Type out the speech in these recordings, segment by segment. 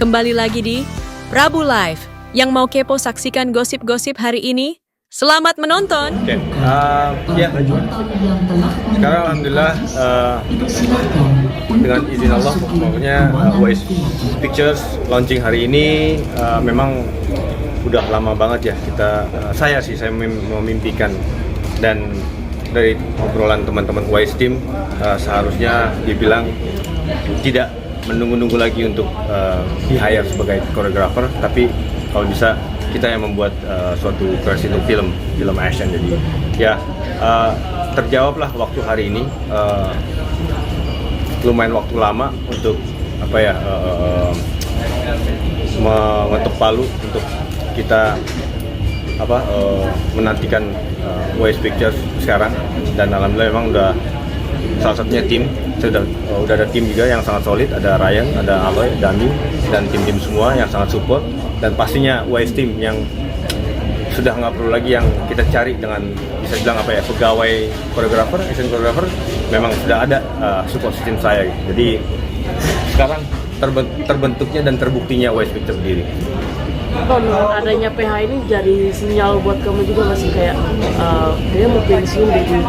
Kembali lagi di Prabu Live. Yang mau kepo saksikan gosip-gosip hari ini, selamat menonton. Oke, ya. Sekarang alhamdulillah dengan izin Allah, pokoknya Wise Pictures launching hari ini memang udah lama banget ya saya memimpikan, dan dari obrolan teman-teman Wise Team seharusnya dibilang tidak menunggu-nunggu lagi untuk di-hire sebagai koreografer, tapi kalau bisa kita yang membuat suatu versi untuk film action. Jadi ya terjawablah waktu hari ini, lumayan waktu lama untuk mengetuk palu untuk kita menantikan Wise Pictures sekarang, dan alhamdulillah memang udah salah satunya tim. Udah ada tim juga yang sangat solid, ada Ryan, ada Aloy, Dami, dan tim-tim semua yang sangat support, dan pastinya Wise Team yang sudah nggak perlu lagi yang kita cari dengan bisa bilang pegawai koreografer, action koreografer, memang sudah ada support system saya. Jadi sekarang terbentuknya dan terbuktinya Wise Pictures sendiri. Dengan adanya PH ini jadi sinyal buat kamu juga masih kayak dia mau pensiun, jadi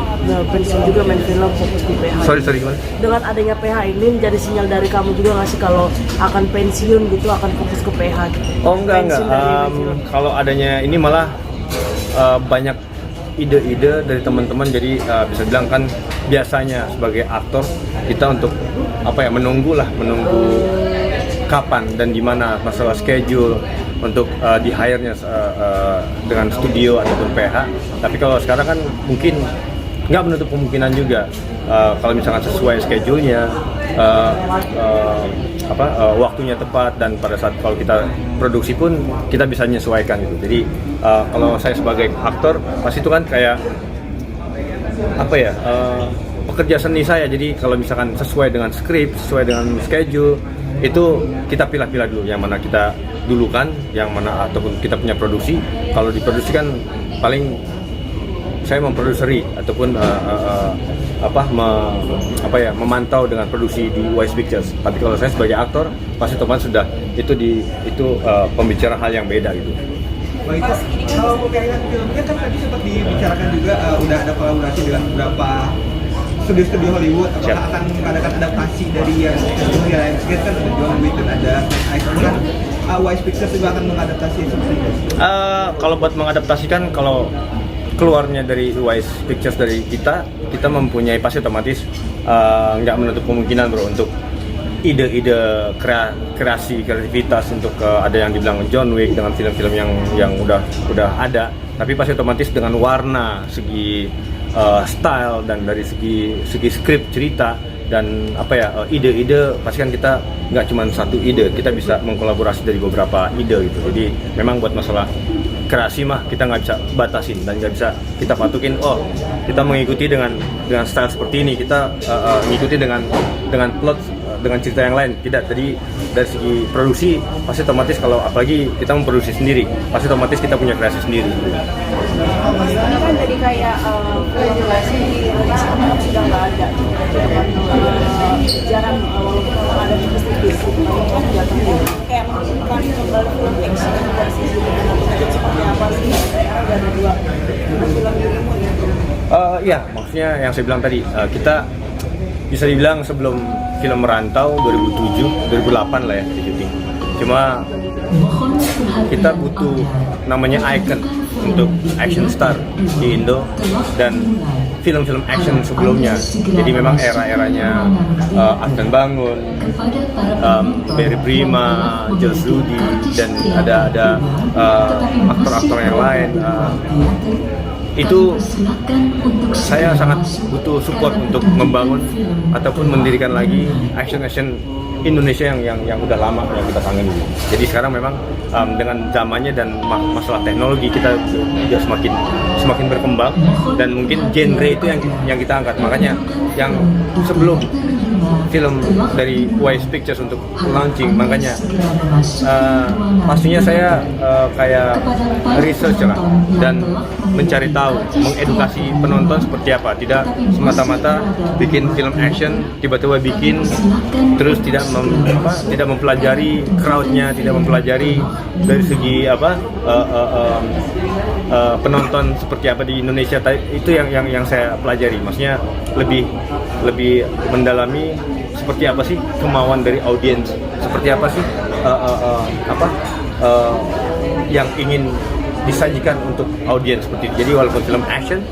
pensiun juga main film, fokus di PH. Sorry gimana? Dengan adanya PH ini jadi sinyal dari kamu juga nggak sih kalau akan pensiun gitu, akan fokus ke PH gitu? Oh enggak. Kalau adanya ini malah banyak ide-ide dari teman-teman, jadi bisa bilang kan biasanya sebagai aktor kita untuk menunggu kapan dan di mana masalah schedule untuk di-hire-nya dengan studio ataupun PH. Tapi kalau sekarang kan mungkin nggak menutup kemungkinan juga kalau misalkan sesuai schedule-nya, waktunya tepat, dan pada saat kalau kita produksi pun kita bisa menyesuaikan gitu. Jadi kalau saya sebagai aktor pasti itu kan kayak pekerja seni saya. Jadi kalau misalkan sesuai dengan skrip, sesuai dengan schedule, itu kita pilah-pilah dulu yang mana kita dulukan, yang mana ataupun kita punya produksi. Kalau diproduksi kan paling saya memproduseri ataupun memantau dengan produksi di Wise Pictures. Tapi kalau saya sebagai aktor pasti teman sudah itu pembicaraan hal yang beda gitu. Baik, kalau pemilihan filmnya kan tadi sempat dibicarakan juga udah ada kolaborasi dengan beberapa studio Hollywood. Apakah akan mengadakan adaptasi dari yang Lionsgate, kan ada John Wick dan ada Icon, kan Wise Pictures juga akan mengadaptasi seperti itu? Kalau buat mengadaptasikan, kalau keluarnya dari Wise Pictures dari kita mempunyai pasti otomatis nggak menutup kemungkinan bro untuk ide-ide kreativitas untuk ada yang dibilang John Wick dengan film-film yang udah ada, tapi pasti otomatis dengan warna, segi style, dan dari segi skrip cerita dan ide-ide, pasti kan kita nggak cuma satu ide, kita bisa mengkolaborasi dari beberapa ide gitu. Jadi memang buat masalah kreasi mah kita nggak bisa batasin dan nggak bisa kita patukin kita mengikuti dengan style seperti ini, kita mengikuti dengan plot, dengan cerita yang lain. Tidak. Jadi dari segi produksi pasti otomatis, kalau apalagi kita memproduksi sendiri, pasti otomatis kita punya kreasi sendiri. Ini kan jadi kayak regulasi di Indonesia kan sudah nggak ada, jarang walaupun ada sedikit kayak menunjukkan kembali film action dari sisi seperti apa sih? Ada dua film dirimu ya. Maksudnya yang saya bilang tadi, kita bisa dibilang sebelum film Merantau 2007, 2008 lah ya di syuting. Cuma kita butuh namanya icon untuk action star di Indo dan film-film action sebelumnya. Jadi memang era-eranya Aksan Bangun, Barry Prima, Jules Rudy, dan ada aktor-aktor yang lain. Itu saya sangat butuh support untuk membangun ataupun mendirikan lagi action Indonesia yang udah lama yang kita kangen. Jadi sekarang memang dengan zamannya dan masalah teknologi, kita juga semakin berkembang, dan mungkin genre itu yang kita angkat. Makanya yang sebelum film dari Wise Pictures untuk launching, makanya pastinya saya kayak research lah dan mencari tahu, mengedukasi penonton seperti seperti apa, tidak semata-mata bikin film action tiba-tiba bikin terus tidak mempelajari crowdnya, tidak mempelajari dari segi penonton seperti apa di Indonesia. Itu yang saya pelajari, maksudnya lebih mendalami seperti apa sih kemauan dari audiens, seperti apa sih yang ingin disajikan untuk audiens seperti itu. Jadi walaupun film action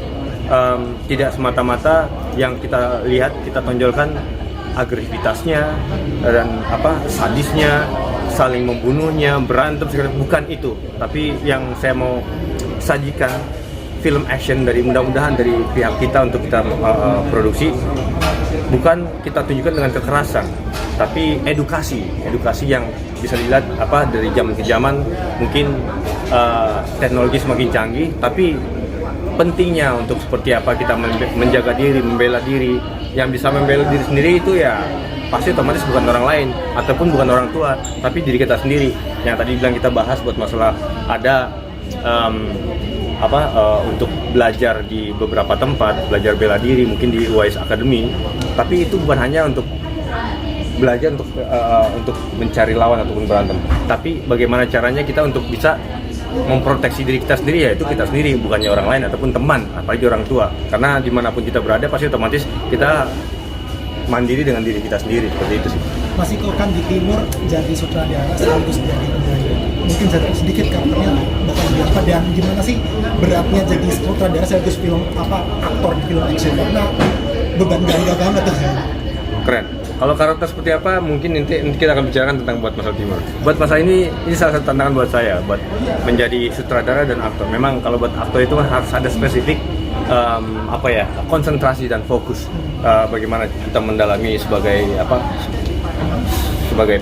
tidak semata-mata yang kita lihat, kita tonjolkan agresivitasnya dan sadisnya, saling membunuhnya, berantem segala, bukan itu. Tapi yang saya mau sajikan film action dari mudah-mudahan dari pihak kita untuk kita produksi, bukan kita tunjukkan dengan kekerasan, tapi edukasi yang bisa dilihat dari zaman ke zaman. Mungkin teknologi semakin canggih, tapi pentingnya untuk seperti apa kita menjaga diri, membela diri. Yang bisa membela diri sendiri itu ya pasti otomatis bukan orang lain ataupun bukan orang tua, tapi diri kita sendiri. Yang tadi bilang kita bahas buat masalah ada untuk belajar di beberapa tempat, belajar bela diri mungkin di UAS Academy, tapi itu bukan hanya untuk belajar untuk mencari lawan ataupun berantem, tapi bagaimana caranya kita untuk bisa memproteksi diri kita sendiri, yaitu kita sendiri, bukannya orang lain ataupun teman, apalagi orang tua. Karena dimanapun kita berada pasti otomatis kita mandiri dengan diri kita sendiri, seperti itu sih. Mas Iko kan di timur jadi sutradara sekaligus jadi penyanyi. Mungkin sedikit kabarnya bakal jadi apa dan gimana sih beratnya jadi sutradara sekaligus aktor di film action, karena beban ganda banget tuh. Keren. Kalau karakter seperti apa mungkin nanti kita akan bicarakan tentang buat masa timur. Buat masa ini salah satu tantangan buat saya buat menjadi sutradara dan aktor. Memang kalau buat aktor itu kan harus ada spesifik konsentrasi dan fokus. Bagaimana kita mendalami sebagai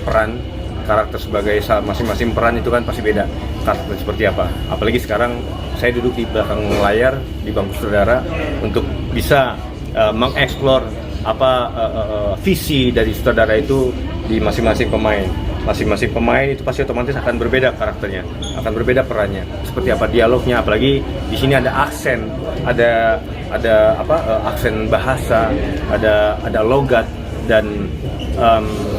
peran karakter, sebagai masing-masing peran itu kan pasti beda karakter seperti apa. Apalagi sekarang saya duduk di belakang layar di bangku sutradara untuk bisa mengeksplor visi dari sutradara itu di masing-masing pemain. Masing-masing pemain itu pasti otomatis akan berbeda karakternya, akan berbeda perannya. Seperti apa dialognya, apalagi di sini ada aksen, ada aksen bahasa, ada logat, dan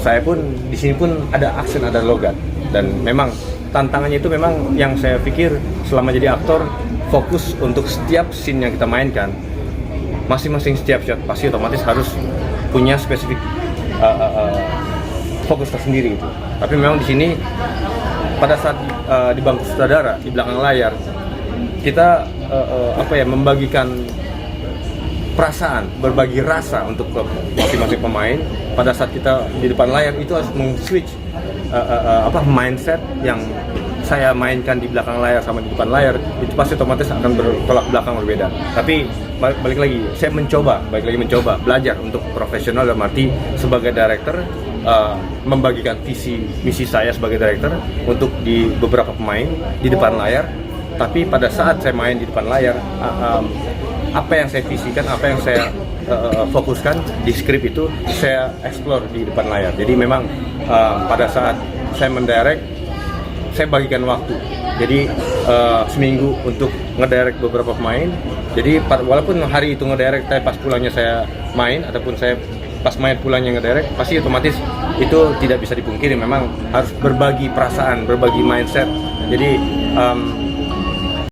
saya pun di sini pun ada aksen, ada logat. Dan memang tantangannya itu memang yang saya pikir selama jadi aktor, fokus untuk setiap scene yang kita mainkan. Masing-masing setiap shot pasti otomatis harus punya spesifik fokus tersendiri itu. Tapi memang di sini pada saat di bangku sutradara di belakang layar kita membagikan perasaan, berbagi rasa untuk masing-masing pemain. Pada saat kita di depan layar itu harus meng-switch mindset yang saya mainkan di belakang layar sama di depan layar, itu pasti otomatis akan bertolak belakang berbeda. Tapi balik lagi saya mencoba belajar untuk profesional, dalam arti sebagai director membagikan visi misi saya sebagai director untuk di beberapa pemain di depan layar. Tapi pada saat saya main di depan layar, apa yang saya visikan, apa yang saya fokuskan di skrip itu saya explore di depan layar. Jadi memang pada saat saya mendirect, saya bagikan waktu. Jadi seminggu untuk ngedirect beberapa pemain. Jadi walaupun hari itu ngedirect, tapi pas pulangnya saya main, ataupun saya pas main pulangnya ngedirect, pasti otomatis itu tidak bisa dipungkiri. Memang harus berbagi perasaan, berbagi mindset. Jadi